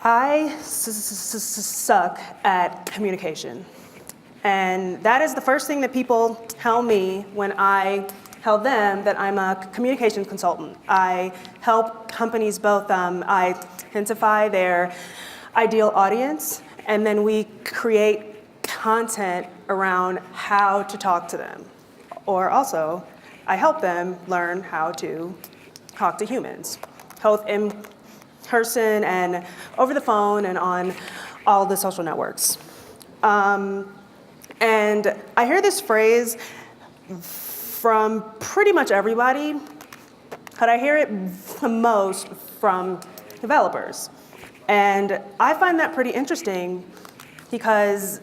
I suck at communication. And that is the first thing that people tell me when I tell them that I'm a communications consultant. I help companies both identify their ideal audience, and then we create content around how to talk to them. Or also, I help them learn how to talk to humans, both in person and over the phone and on all the social networks. And I hear this phrase from pretty much everybody, but I hear it the most from developers. And I find that pretty interesting because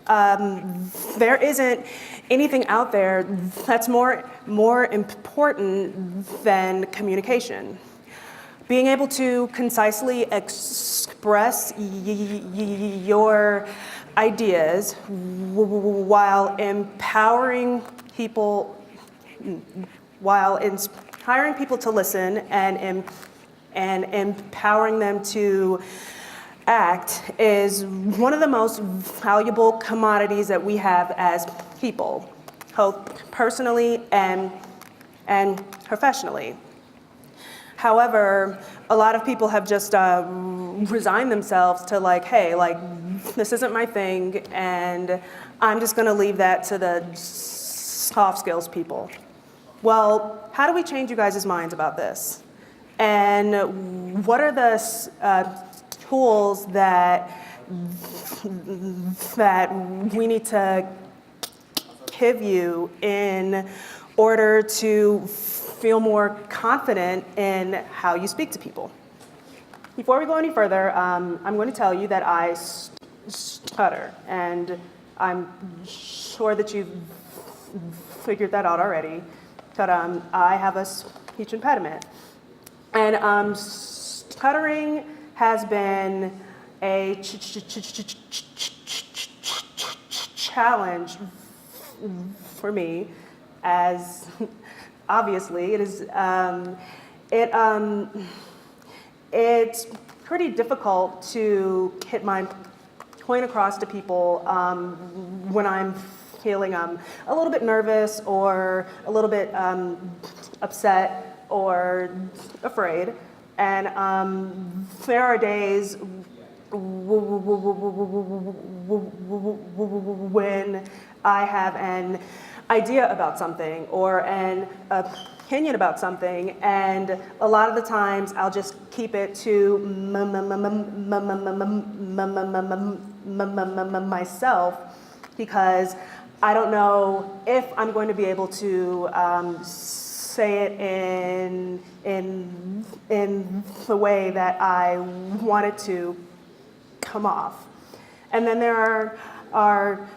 there isn't anything out there that's more important than communication. Being able to concisely express your ideas while empowering people to listen and empowering them to act is one of the most valuable commodities that we have as people, both personally and professionally. However, a lot of people have just resigned themselves to hey, this isn't my thing, and I'm just gonna leave that to the soft skills people. Well, how do we change you guys' minds about this? And what are the tools that we need to give you in order to feel more confident in how you speak to people? Before we go any further, I'm going to tell you that I stutter, and I'm sure that you've figured that out already, but I have a speech impediment. And stuttering has been a challenge for me, as obviously it is. It's pretty difficult to get my point across to people when I'm feeling a little bit nervous or a little bit upset or afraid. And there are days when I have an idea about something or an opinion about something, and a lot of the times I'll just keep it to myself because I don't know if I'm going to be able to say it in the way that I want it to come off. And then there are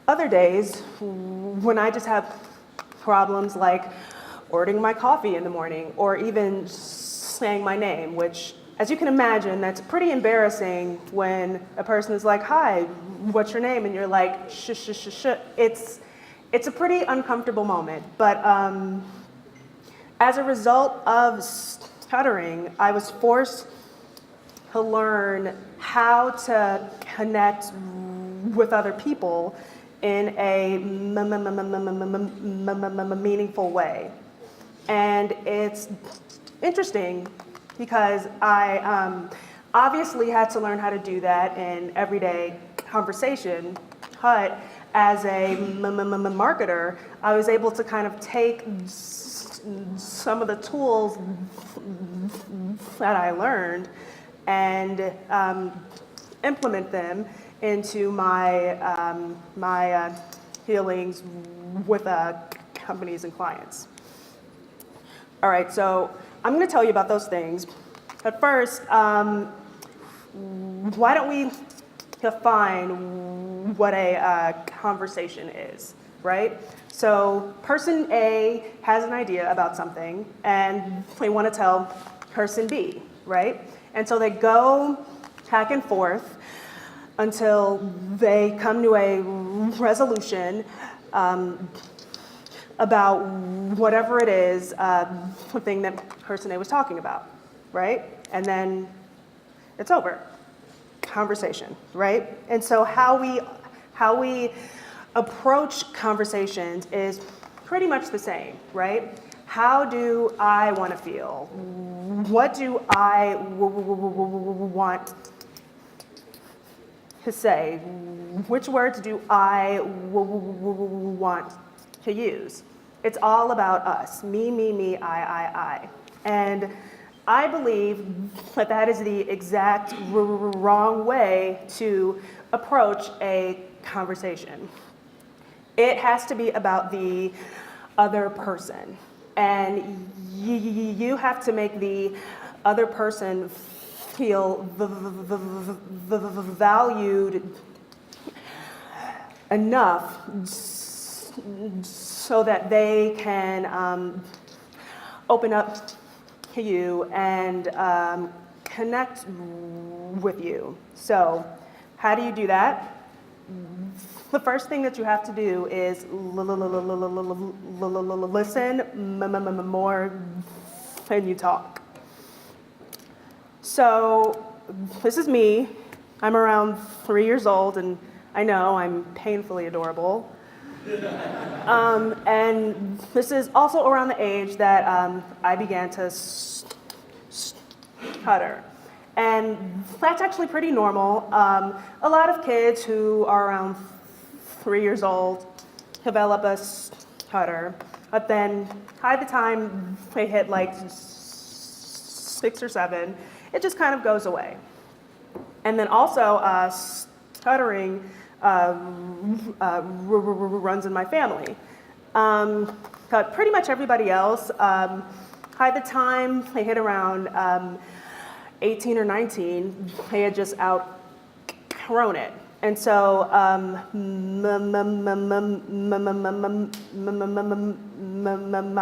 other days when I just have problems like ordering my coffee in the morning or even saying my name, which, as you can imagine, that's pretty embarrassing when a person is like, "Hi, what's your name?" and you're like, "Shh, shh, shh, shh." It's a pretty uncomfortable moment, but as a result of stuttering, I was forced to learn how to connect with other people in a meaningful way. And it's interesting because I obviously had to learn how to do that in everyday conversation, but as a marketer, I was able to kind of take some of the tools that I learned and implement them into my dealings with companies and clients. All right, so I'm going to tell you about those things. But first, why don't we define what a conversation is, right? So person A has an idea about something, and they want to tell person B, right? And so they go back and forth until they come to a resolution about whatever it is, the thing that person A was talking about, right? And then it's over. conversation, right? And so how we approach conversations is pretty much the same, right? How do I want to feel? What do I want to say? Which words do I want to use? It's all about us. Me, I. And I believe that that is the exact wrong way to approach a conversation. It has to be about the other person. And you have to make the other person feel valued enough so that they can open up to you and connect with you. So how do you do that? The first thing that you have to do is listen more than you talk. So this is me. I'm around 3 years old, and I know I'm painfully adorable. And this is also around the age that I began to stutter. And that's actually pretty normal. A lot of kids who are around 3 years old develop a stutter, but then by the time they hit like 6 or 7, it just kind of goes away. And then also stuttering runs in my family. But pretty much everybody else, by the time they hit around 18 or 19, they had just outgrown it. And so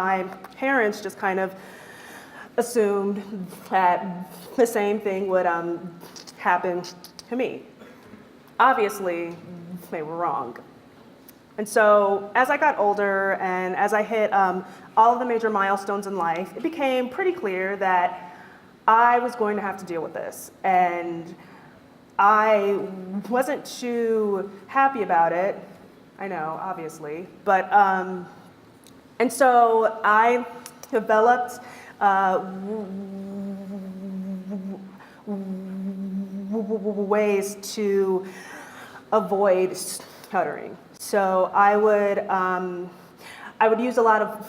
my parents just kind of assumed that the same thing would happen to me. Obviously, they were wrong. And so as I got older and as I hit all of the major milestones in life, it became pretty clear that I was going to have to deal with this. And I wasn't too happy about it. I know, obviously. But, and so I developed ways to avoid stuttering. So I would use a lot of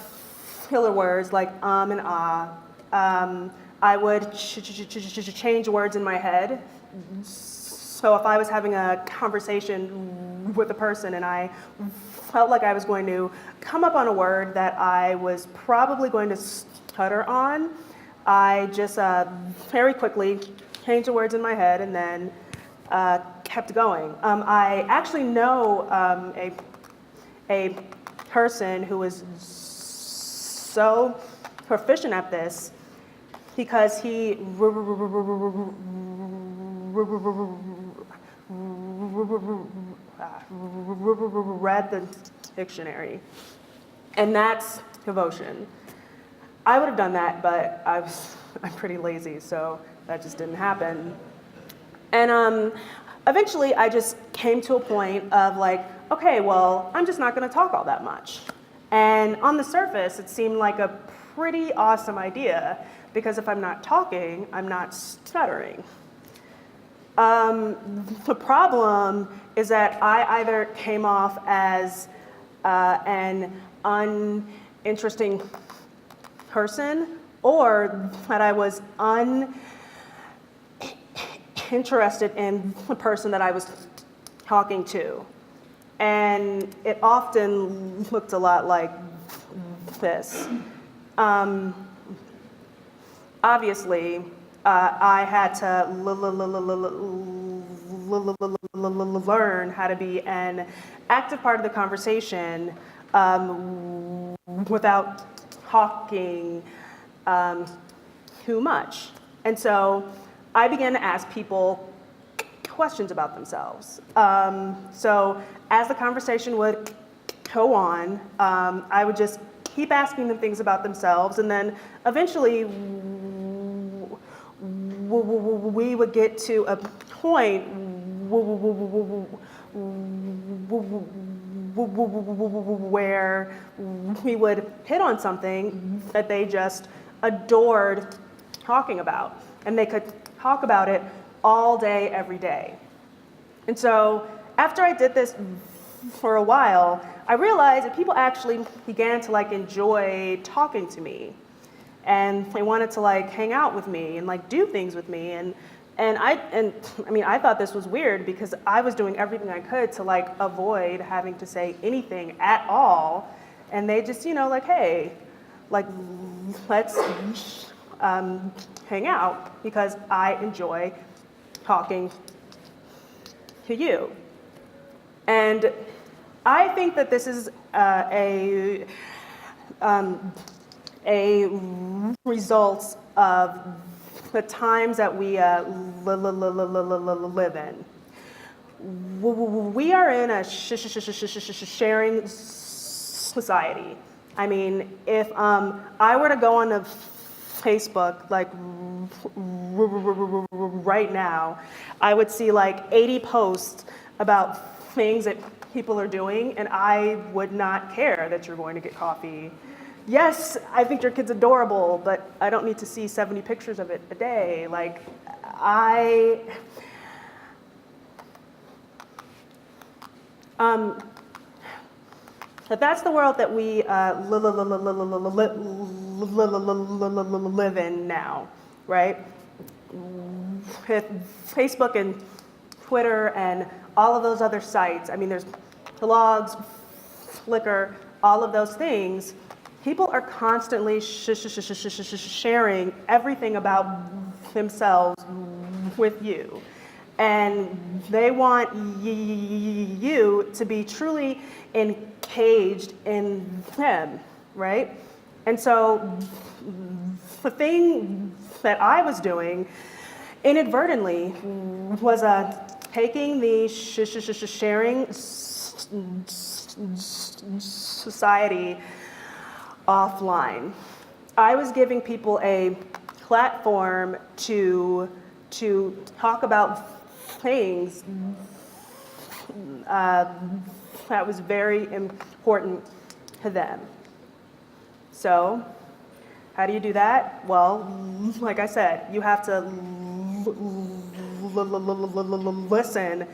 filler words like and ah. I would change words in my head. So if I was having a conversation with a person and I felt like I was going to come up on a word that I was probably going to stutter on, I just very quickly changed the words in my head and then kept going. I actually know a person who was so proficient at this because he read the dictionary, and that's devotion. I would have done that, but I'm pretty lazy, so that just didn't happen. And eventually I just came to a point of like, okay, well, I'm just not gonna talk all that much. And on the surface, it seemed like a pretty awesome idea because if I'm not talking, I'm not stuttering. The problem is that I either came off as an uninteresting person or that I was uninterested in the person that I was talking to. And it often looked a lot like this. Obviously, I had to learn how to be an active part of the conversation without talking too much. And so I began to ask people questions about themselves. So as the conversation would go on, I would just keep asking them things about themselves, and then eventually we would get to a point where we would hit on something that they just adored talking about. And they could talk about it all day, every day. And so after I did this for a while, I realized that people actually began to like enjoy talking to me. And they wanted to like hang out with me and like do things with me. And I mean, I thought this was weird because I was doing everything I could to like avoid having to say anything at all. And they just, you know, like, hey, like, let's hang out because I enjoy talking to you. And I think that this is a result of the times that we live in. We are in a sharing society. I mean, if I were to go on Facebook, like right now, I would see like 80 posts about things that people are doing, and I would not care that you're going to get coffee. Yes, I think your kid's adorable, but I don't need to see 70 pictures of it a day. Like, but that's the world that we live in now, right? With Facebook and Twitter and all of those other sites, I mean, there's blogs, Flickr, all of those things. People are constantly sharing everything about themselves with you. And they want you to be truly engaged in them, right? And so the thing that I was doing inadvertently was taking the sharing society offline. I was giving people a platform to talk about things that was very important to them. So, how do you do that? Well, like I said, you have to listen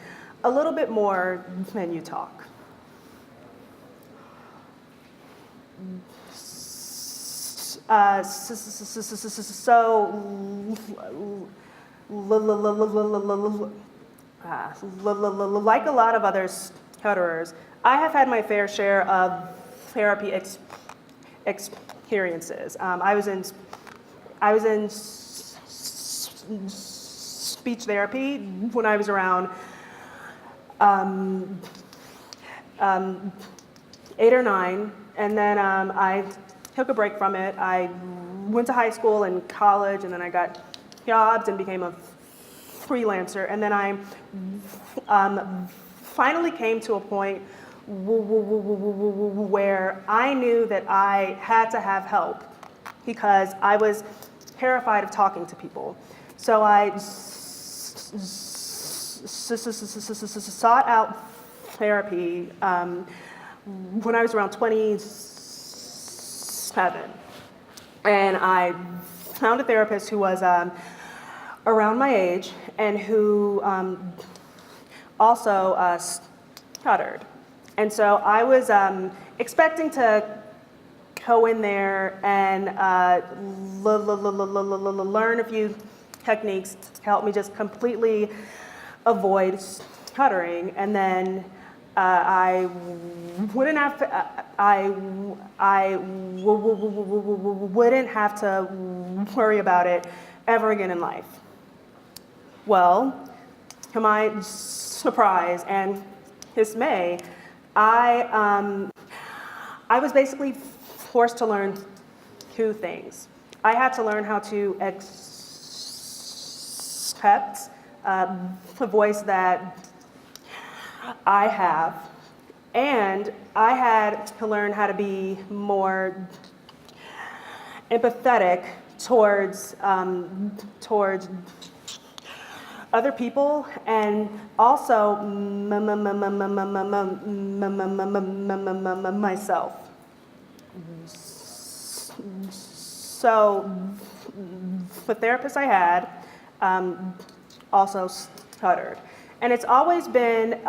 a little bit more than you talk. Like a lot of other stutterers, I have had my fair share of therapy experiences. I was in speech therapy when I was around 8 or 9, and then I took a break from it. I went to high school and college, and then I got jobs and became a freelancer. And then I finally came to a point where I knew that I had to have help because I was terrified of talking to people. So I sought out therapy when I was around 27. And I found a therapist who was around my age and who also stuttered. And so I was expecting to go in there and learn a few techniques to help me just completely avoid stuttering, and then I wouldn't have to worry about it ever again in life. Well, to my surprise and dismay, I was basically forced to learn two things. I had to learn how to accept the voice that I have, and I had to learn how to be more empathetic towards other people and also myself. So the therapist I had also stuttered. And it's always been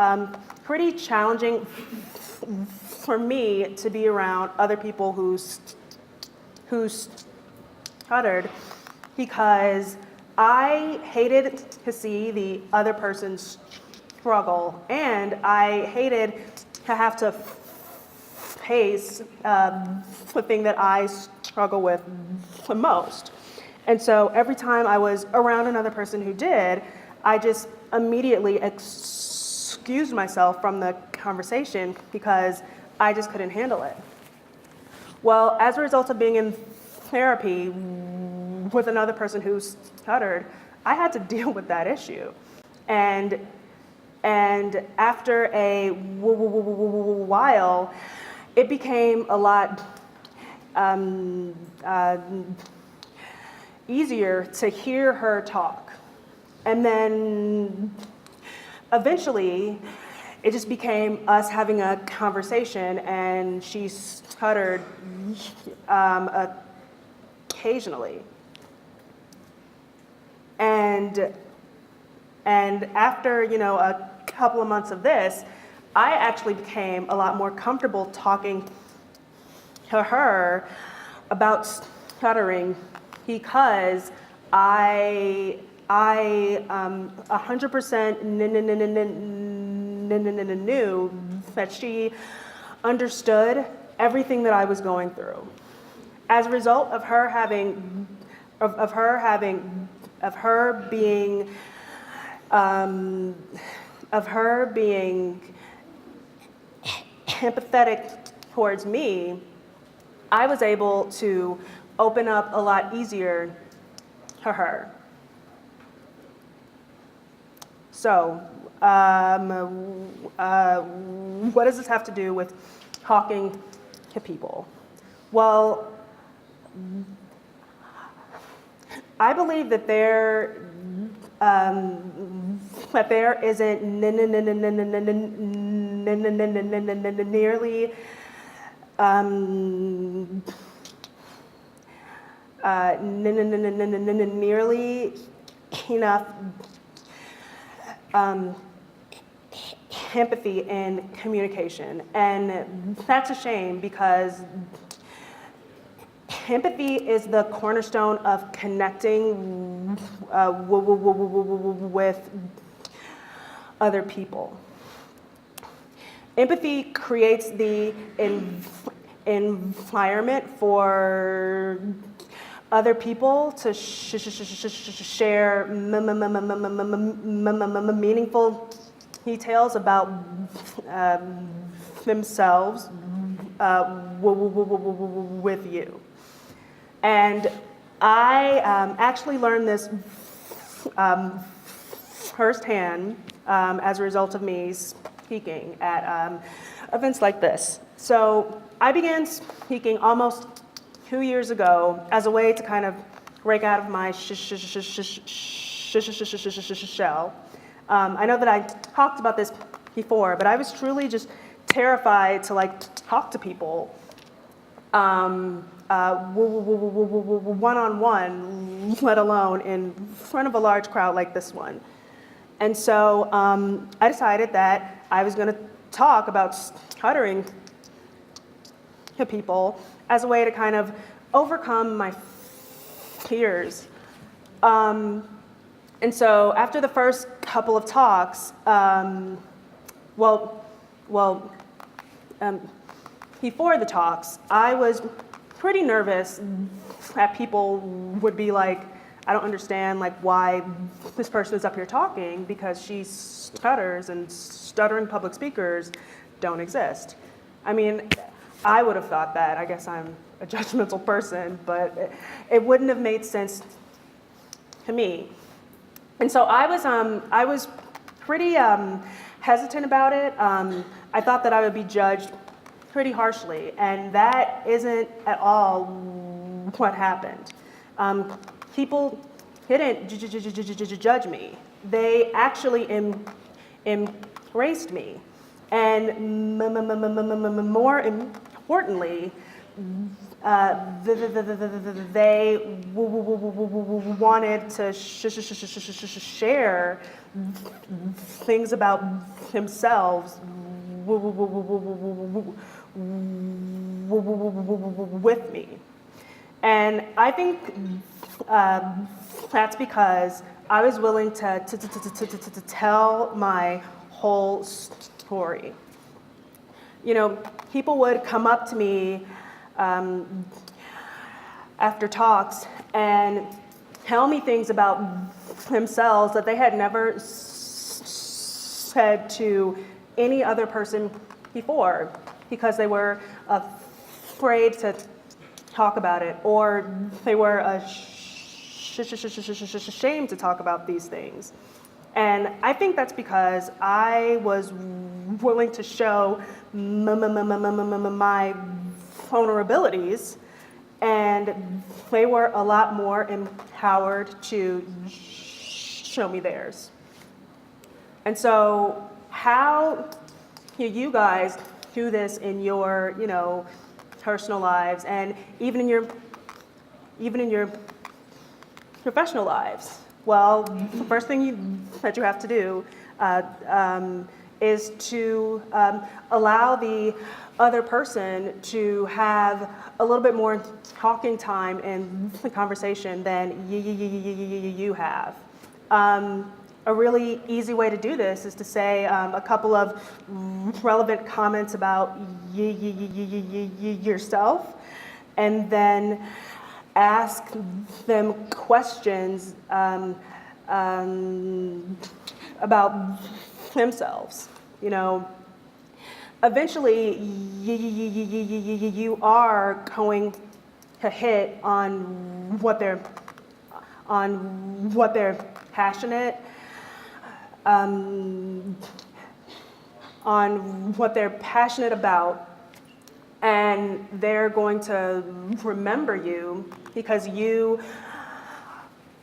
pretty challenging for me to be around other people who stuttered, because I hated to see the other person's struggle, and I hated to have to face the thing that I struggle with the most. And so every time I was around another person who did, I just immediately excused myself from the conversation because I just couldn't handle it. Well, as a result of being in therapy with another person who stuttered, I had to deal with that issue. And after a while, it became a lot easier to hear her talk. And then eventually, it just became us having a conversation, and she stuttered occasionally. And after, a couple of months of this, I actually became a lot more comfortable talking to her about stuttering, because I 100% knew that she understood everything that I was going through. As a result of her being empathetic towards me, I was able to open up a lot easier to her. So, what does this have to do with talking to people? Well, I believe that there isn't nearly enough empathy in communication. And that's a shame, because empathy is the cornerstone of connecting with other people. Empathy creates the environment for other people to share meaningful details about themselves with you. And I actually learned this firsthand as a result of me speaking at events like this. So I began speaking almost 2 years ago as a way to kind of break out of my shell. I know that I talked about this before, but I was truly just terrified to talk to people one-on-one, let alone in front of a large crowd like this one. And so I decided that I was going to talk about stuttering to people as a way to kind of overcome my fears. And so after the first couple of talks, before the talks, I was pretty nervous that people would be like, I don't understand why this person is up here talking, because she stutters, and stuttering public speakers don't exist. I mean, I would have thought that. I guess I'm a judgmental person, but it wouldn't have made sense to me. And so I was pretty hesitant about it. I thought that I would be judged pretty harshly, and that isn't at all what happened. People didn't judge me. they actually embraced me. And more importantly, they wanted to share things about themselves with me. And I think that's because I was willing to tell my whole story. You know, people would come up to me after talks and tell me things about themselves that they had never said to any other person before because they were afraid to talk about it, or they were ashamed to talk about these things. And I think that's because I was willing to show my vulnerabilities, and they were a lot more empowered to show me theirs. And so how you guys do this in your, personal lives, and even in your professional lives? Well, the first thing that you have to do is to allow the other person to have a little bit more talking time in the conversation than you have. A really easy way to do this is to say a couple of relevant comments about yourself, and then ask them questions about themselves. Eventually you are going to hit on what they're passionate, about, and they're going to remember you because you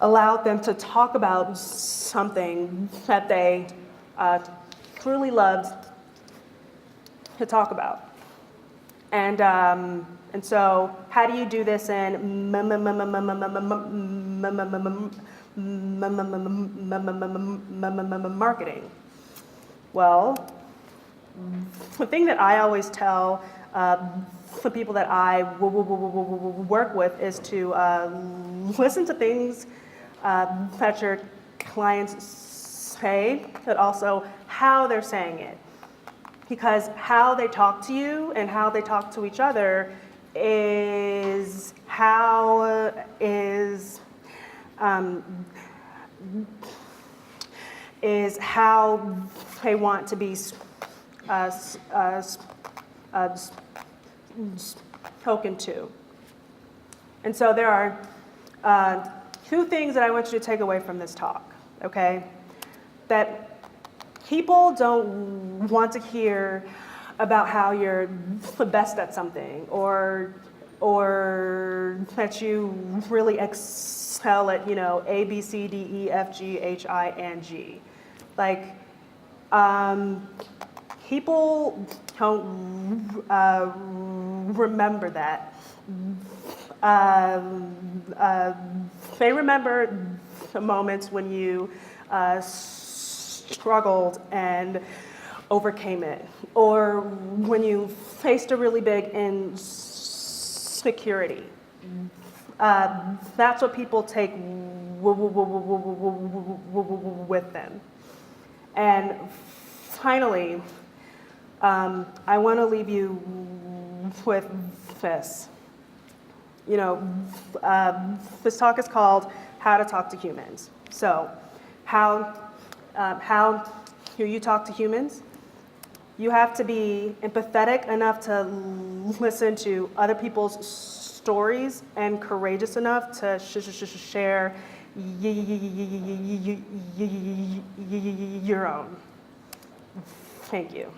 allowed them to talk about something that they truly loved to talk about. And so how do you do this in marketing? Well, the thing that I always tell the people that I work with is to listen to things that your clients say, but also how they're saying it. Because how they talk to you and how they talk to each other is how they want to be spoken to. And so there are two things that I want you to take away from this talk, okay? That people don't want to hear about how you're the best at something, or that you really excel at, A, B, C, D, E, F, G, H, I, and G. Like, people don't remember that. They remember the moments when you struggled and overcame it, or when you faced a really big insecurity. That's what people take with them. And finally, I want to leave you with this. This talk is called How to Talk to Humans. So, how you talk to humans? You have to be empathetic enough to listen to other people's stories and courageous enough to share your own. Thank you.